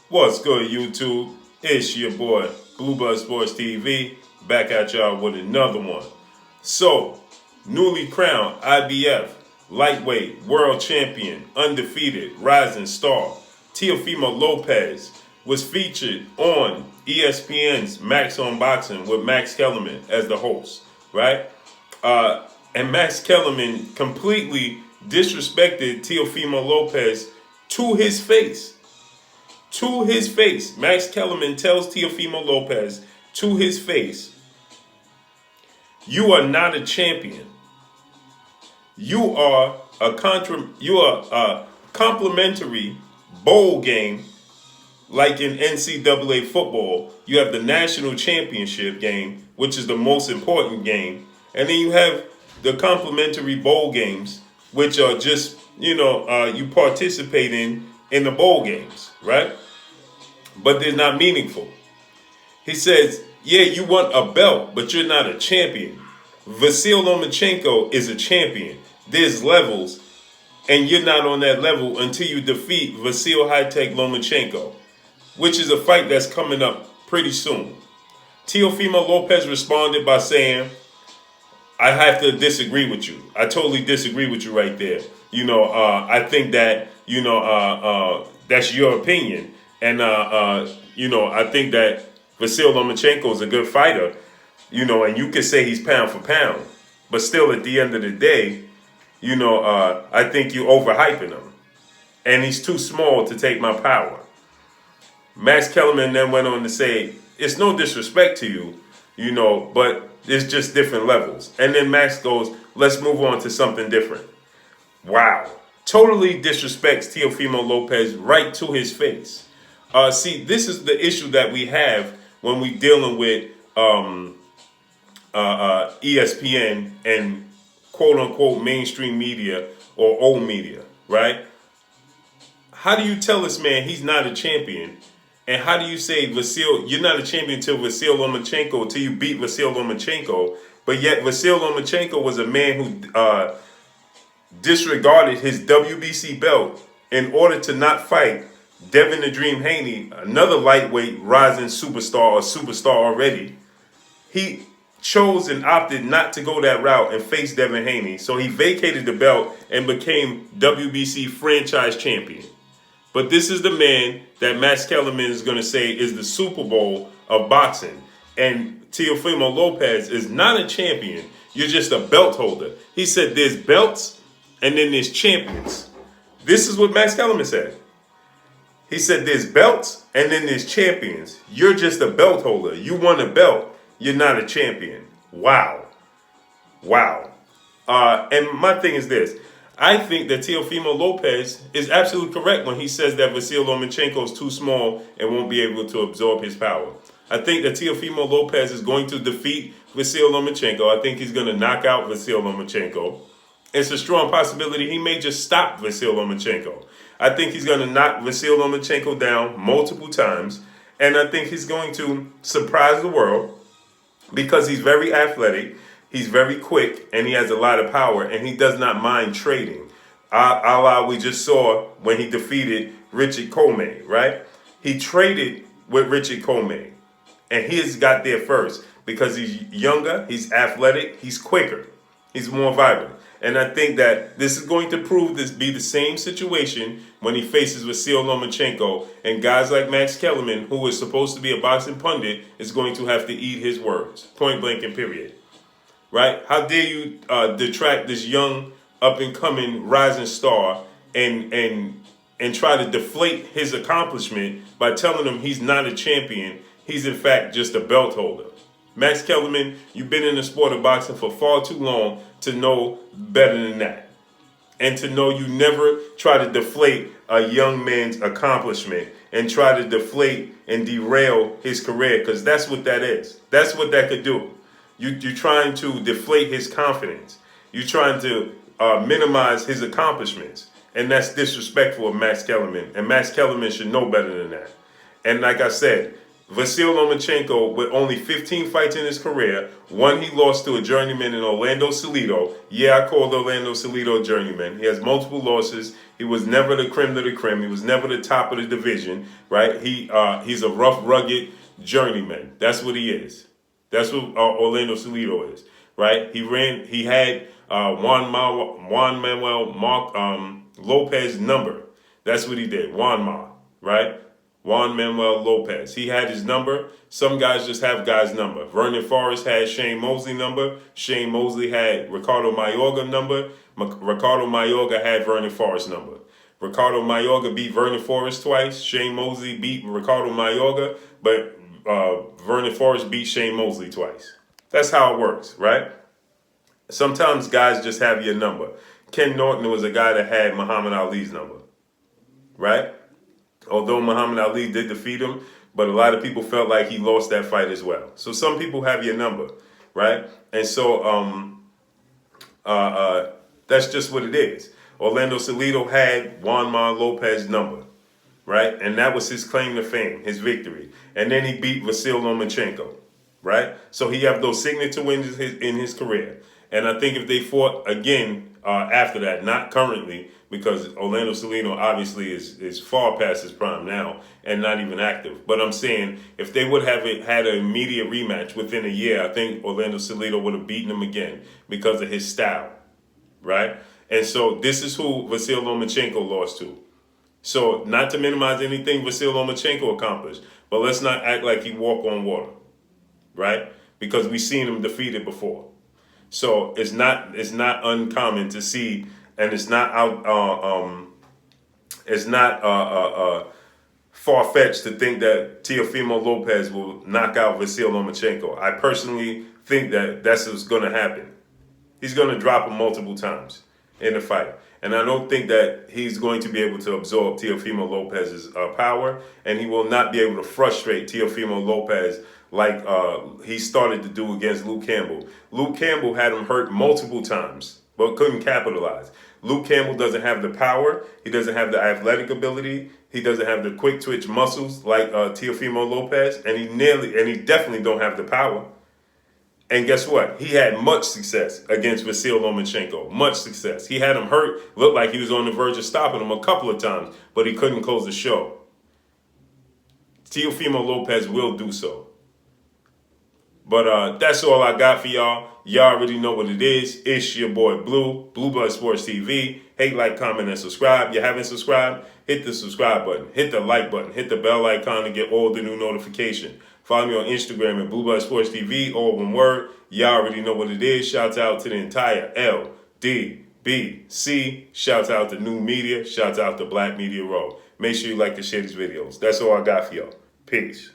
What's good, YouTube? It's your boy, Bluebird Sports TV, back at y'all with another one. So, newly crowned IBF lightweight world champion, undefeated rising star, Teofimo Lopez was featured on ESPN's Max on Boxing with Max Kellerman as the host, right? And Max Kellerman completely disrespected Teofimo Lopez to his face. To his face. Max Kellerman tells Teofimo Lopez to his face, "You are not a champion. You are a complimentary bowl game, like in NCAA football. You have the national championship game, which is the most important game, and then you have the complimentary bowl games, which are just you participate in the bowl games, right? But they're not meaningful." He says, "Yeah, you want a belt, but you're not a champion. VASYL Lomachenko is a champion. There's levels, and you're not on that level until you defeat VASYL High-Tech Lomachenko, which is a fight that's coming up pretty soon." Teofimo Lopez responded by saying, "I have to disagree with you. I totally disagree with you right there. I think that, that's your opinion. And, I think that VASYL Lomachenko is a good fighter, and you could say he's pound for pound. But still, at the end of the day, I think you overhyping him. And he's too small to take my power." Max Kellerman then went on to say, "It's no disrespect to you, but it's just different levels." And then Max goes, "Let's move on to something different." Wow. Totally disrespects Teofimo Lopez right to his face. See, this is the issue that we have when we dealing with ESPN and quote-unquote mainstream media or old media, right? How do you tell this man he's not a champion? And how do you say you're not a champion until VASYL Lomachenko, till you beat VASYL Lomachenko, but yet VASYL Lomachenko was a man who disregarded his WBC belt in order to not fight Devin the Dream Haney, another lightweight rising superstar or superstar already. He chose and opted not to go that route and face Devin Haney, so he vacated the belt and became WBC franchise champion. But this is the man that Max Kellerman is going to say is the Super Bowl of boxing. And Teofimo Lopez is not a champion. You're just a belt holder. He said there's belts and then there's champions. This is what Max Kellerman said. He said there's belts and then there's champions. You're just a belt holder. You won a belt. You're not a champion. Wow. Wow. And my thing is this. I think that Teofimo Lopez is absolutely correct when he says that VASYL Lomachenko is too small and won't be able to absorb his power. I think that Teofimo Lopez is going to defeat VASYL Lomachenko. I think he's going to knock out VASYL Lomachenko. It's a strong possibility he may just stop VASYL Lomachenko. I think he's going to knock VASYL Lomachenko down multiple times. And I think he's going to surprise the world because he's very athletic. He's very quick, and he has a lot of power, and he does not mind trading. A la we just saw when he defeated Richard Comey, right? He traded with Richard Comey, and he has got there first because he's younger, he's athletic, he's quicker, he's more vibrant. And I think that this is going to prove this be the same situation when he faces VASYL Lomachenko, and guys like Max Kellerman, who is supposed to be a boxing pundit, is going to have to eat his words, point blank and period. Right? How dare you detract this young, up-and-coming rising star and try to deflate his accomplishment by telling him he's not a champion. He's, in fact, just a belt holder. Max Kellerman, you've been in the sport of boxing for far too long to know better than that. And to know you never try to deflate a young man's accomplishment and try to deflate and derail his career, because that's what that is. That's what that could do. You're trying to deflate his confidence. You're trying to minimize his accomplishments. And that's disrespectful of Max Kellerman. And Max Kellerman should know better than that. And like I said, VASYL Lomachenko, with only 15 fights in his career, one he lost to a journeyman in Orlando Salido. Yeah, I called Orlando Salido a journeyman. He has multiple losses. He was never the creme de la creme. He was never the top of the division, right? He's a rough, rugged journeyman. That's what he is. That's what Orlando Salido is, right? He had Juan Manuel Lopez number. That's what he did. Right? Juan Manuel Lopez. He had his number. Some guys just have guys' number. Vernon Forrest had Shane Mosley number. Shane Mosley had Ricardo Mayorga number. Ricardo Mayorga had Vernon Forrest number. Ricardo Mayorga beat Vernon Forrest twice. Shane Mosley beat Ricardo Mayorga, but Vernon Forrest beat Shane Mosley twice. That's how it works, right? Sometimes guys just have your number. Ken Norton was a guy that had Muhammad Ali's number, right? Although Muhammad Ali did defeat him, but a lot of people felt like he lost that fight as well. So some people have your number, right? And so that's just what it is. Orlando Salido had Juan Manuel Lopez number, right? And that was his claim to fame, his victory. And then he beat VASYL Lomachenko, right? So he have those signature wins in his career. And I think if they fought again after that, not currently, because Orlando Salido obviously is far past his prime now and not even active. But I'm saying if they would have had an immediate rematch within a year, I think Orlando Salido would have beaten him again because of his style, right? And so this is who VASYL Lomachenko lost to. So not to minimize anything VASYL Lomachenko accomplished, but let's not act like he walked on water, right? Because we've seen him defeated before. So it's not uncommon to see. And it's not far-fetched to think that Teofimo Lopez will knock out VASYL Lomachenko. I personally think that that's what's going to happen. He's going to drop him multiple times in the fight. And I don't think that he's going to be able to absorb Teofimo Lopez's power, and he will not be able to frustrate Teofimo Lopez like he started to do against Luke Campbell. Luke Campbell had him hurt multiple times, but couldn't capitalize. Luke Campbell doesn't have the power. He doesn't have the athletic ability. He doesn't have the quick twitch muscles like Teofimo Lopez, and he definitely don't have the power. And guess what? He had much success against VASYL Lomachenko. Much success. He had him hurt. Looked like he was on the verge of stopping him a couple of times, but he couldn't close the show. Teofimo Lopez will do so. But that's all I got for y'all. Y'all already know what it is. It's your boy Blue Blood Sports TV. Hate, like, comment, and subscribe. You haven't subscribed? Hit the subscribe button. Hit the like button. Hit the bell icon to get all the new notifications. Follow me on Instagram at Blood Sports TV, all one word. Y'all already know what it is. Shouts out to the entire LDBC. Shouts out to New Media. Shouts out to Black Media Row. Make sure you like and share these videos. That's all I got for y'all. Peace.